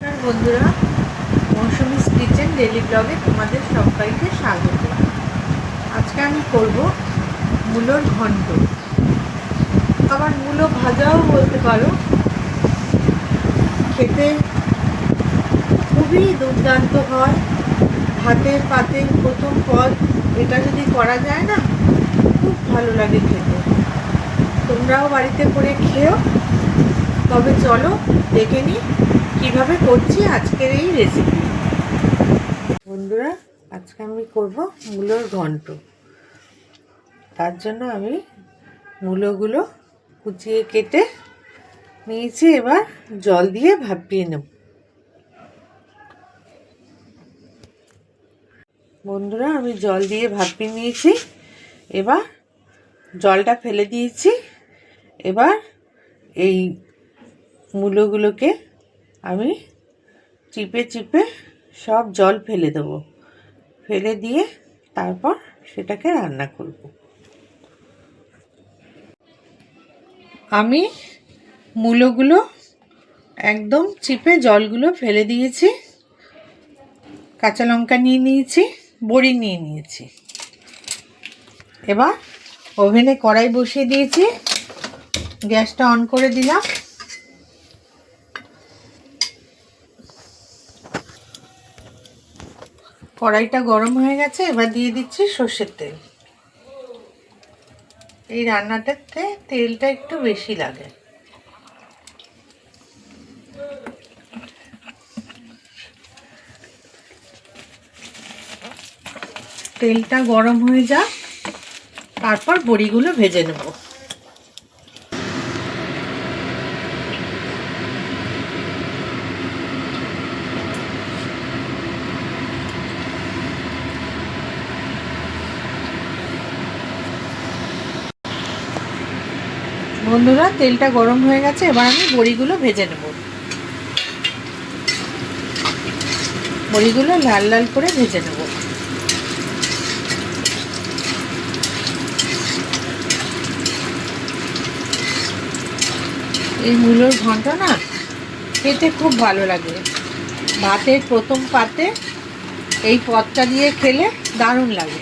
নমস্কার বন্ধুরা, Mousumi's kitchen daily ব্লগে তোমাদের সবাইকে স্বাগত। আজকে আমি করব মূলোর ঘন্ট, আবার মূলো ভাজাও বলতে পারো। খেতে খুবই দুর্দান্ত হয়। ভাতের পাতে প্রথম পদ এটা যদি করা যায় না, খুব ভালো লাগে খেতে। তোমরাও বাড়িতে করে খেও। তবে চলো দেখে নিই কীভাবে করছি আজকের এই রেসিপি। বন্ধুরা, আজকে আমি করব মূলোর ঘন্ট। তার জন্য আমি মূলোগুলো কুচিয়ে কেটে নিয়েছি। এবার জল দিয়ে ভাপিয়ে নেব। বন্ধুরা, আমি জল দিয়ে ভাপিয়ে নিয়েছি। এবার জলটা ফেলে দিয়েছি। এবার এই মূলোগুলোকে আমি চিপে চিপে সব জল ফেলে দেবো। ফেলে দিয়ে তারপর সেটাকে রান্না করব। আমি মূলোগুলো একদম চিপে জলগুলো ফেলে দিয়েছি। কাঁচা লঙ্কা নিয়ে নিয়েছি, বড়ি নিয়ে নিয়েছি। এবার ওভেনে কড়াই বসিয়ে দিয়েছি, গ্যাসটা অন করে দিলাম। কড়াইটা গরম হয়ে গেছে। এবার দিয়ে দিচ্ছি সর্ষের তেল। এই রান্নাটাতে তেলটা একটু বেশি লাগে। তেলটা গরম হয়ে যাক, তারপর বড়িগুলো ভেজে নেব। বন্ধুরা, তেলটা গরম হয়ে গেছে। এবার আমি বড়িগুলো ভেজে নেব। বড়িগুলো লাল লাল করে ভেজে নেব। এই মূলোর ঘন্ট না খেতে খুব ভালো লাগে। ভাতের প্রথম পাতে এই পদটা দিয়ে খেলে দারুণ লাগে।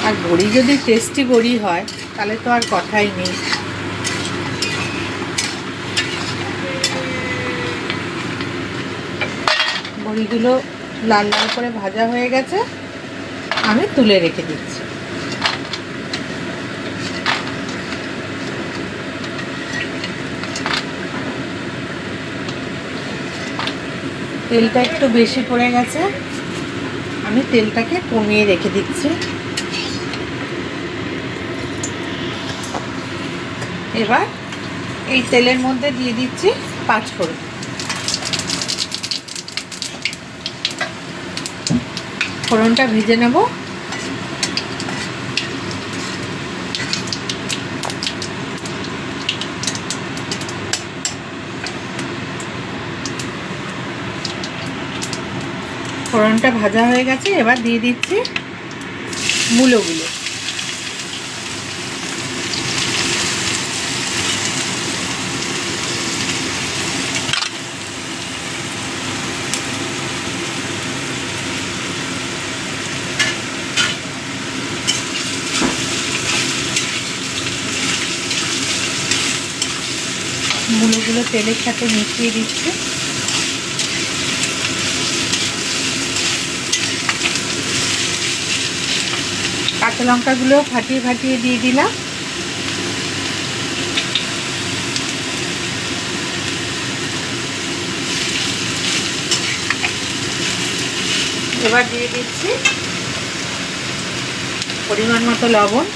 আর বড়ি যদি টেস্টি বড়ি হয় তাহলে তো আর কথাই নেই। বড়িগুলো লাল লাল করে ভাজা হয়ে গেছে, আমি তুলে রেখে দিচ্ছি। তেলটা একটু বেশি পড়ে গেছে, আমি তেলটাকে কমিয়ে রেখে দিচ্ছি। এবার এই তেলের মধ্যে দিয়ে দিচ্ছি পাঁচফোড়ন। ফোড়নটা ভেজে নেব। ফোড়নটা ভাজা হয়ে গেছে। এবার দিয়ে দিচ্ছি মূলোগুলো। মূলোগুলো তেলের সাথে মিশিয়ে দিচ্ছি। কাঁচা লঙ্কাগুলো ফাটিয়ে ফাটিয়ে দিয়ে দিলাম। এবার দিয়ে দিচ্ছি পরিমাণ মতো লবণ,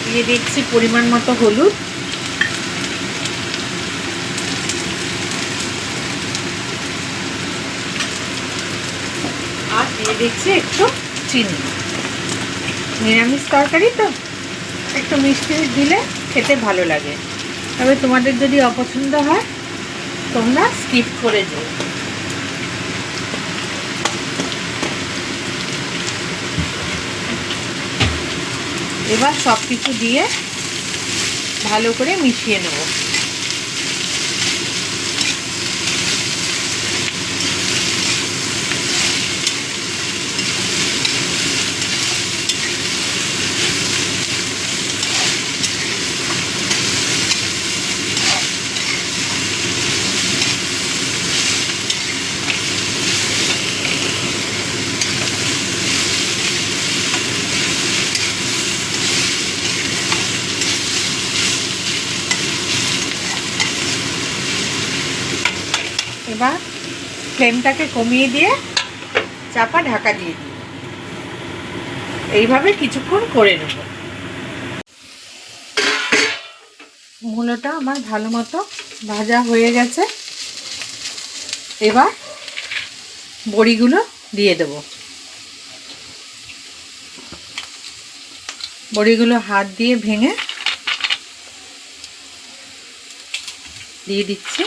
দিয়ে দিচ্ছি পরিমাণ মতো হলুদ, আর দিয়ে দিচ্ছি একটু চিনি। নিরামিষ তরকারি তো একটু মিষ্টি দিলে খেতে ভালো লাগে। তবে তোমাদের যদি অপছন্দ হয় তোমরা স্কিপ করে যাও। এবার সব কিছু দিয়ে ভালো করে মিশিয়ে নেব। এবার ফ্লেমটাকে কমিয়ে দিয়ে চাপা ঢাকা দিয়ে দিই। এইভাবে কিছুক্ষণ করে নেব। মূলোটা আমার ভালো মতো ভাজা হয়ে গেছে। এবার বড়িগুলো দিয়ে দেব। বড়িগুলো হাত দিয়ে ভেঙে দিয়ে দিচ্ছি।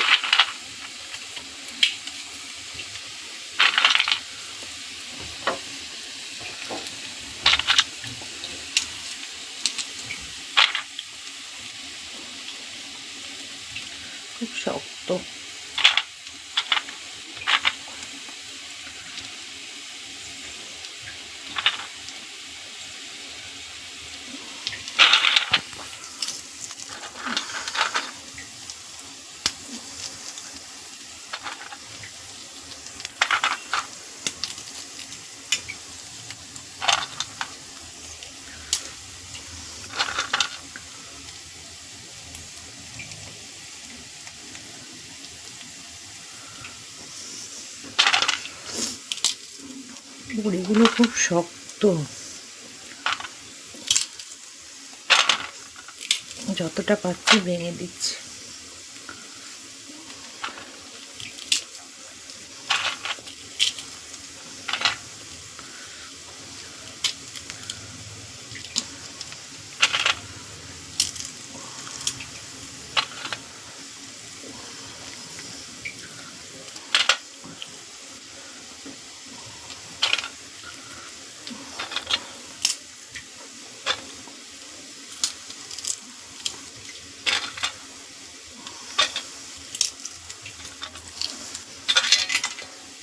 খুব শক্ত। বড়িগুলো খুব শক্ত, যতটা পাচ্ছি ভেঙে দিচ্ছি।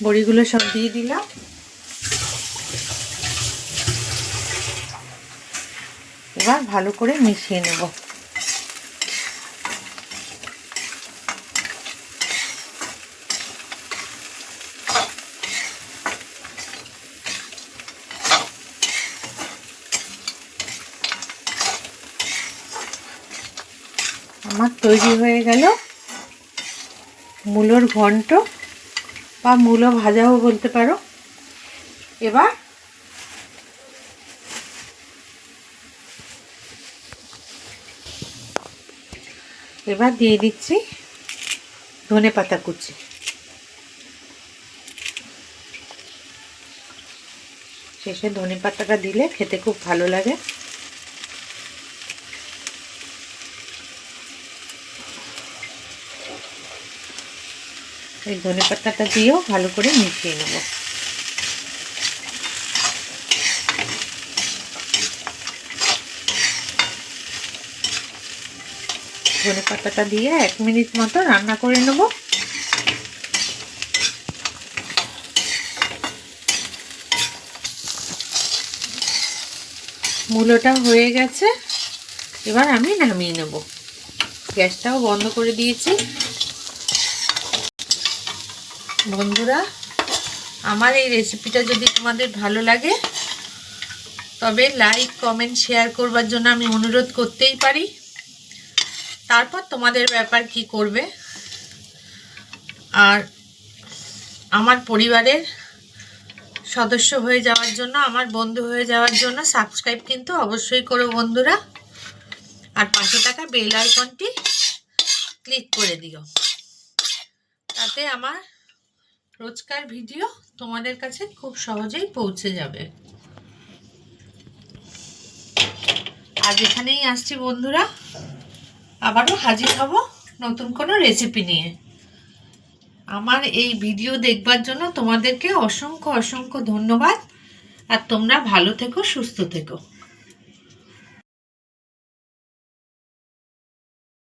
বড়িগুলো সব দিয়ে দিলাম। এবার ভালো করে মিশিয়ে নেব। আমার তৈরি হয়ে গেল মূলোর ঘন্ট বা মূলো ভাজাও বলতে পারো। এবার দিয়ে দিচ্ছি ধনেপাতা কুচি। শেষে ধনেপাতাটা দিলে খেতে খুব ভালো লাগে। এই ধনেপাতাটা দিয়েও ভালো করে মিশিয়ে নেব। ধনেপাতাটা দিয়ে 1 মিনিট মতো রান্না করে নেব। মূলোটা হয়ে গেছে, এবার আমি নামিয়ে নেব। গ্যাসটাও বন্ধ করে দিয়েছি। বন্ধুরা, আমার এই রেসিপিটা যদি তোমাদের ভালো লাগে তবে লাইক, কমেন্ট, শেয়ার করবার জন্য আমি অনুরোধ করতেই পারি। তারপর তোমাদের ব্যাপার কি করবে। আর আমার পরিবারের সদস্য হয়ে যাওয়ার জন্য, আমার বন্ধু হয়ে যাওয়ার জন্য সাবস্ক্রাইব কিন্তু অবশ্যই করো বন্ধুরা। আর পাশে থাকা বেল আইকনটি ক্লিক করে দিও, তাতে আমার রোজকার ভিডিও তোমাদের কাছে খুব সহজেই পৌঁছে যাবে। আজ এখানেই আসছি বন্ধুরা, আবারও হাজির হব নতুন কোনো রেসিপি নিয়ে। আমার এই ভিডিও দেখবার জন্য তোমাদেরকে অসংখ্য অসংখ্য ধন্যবাদ। আর তোমরা ভালো থেকো, সুস্থ থেকো।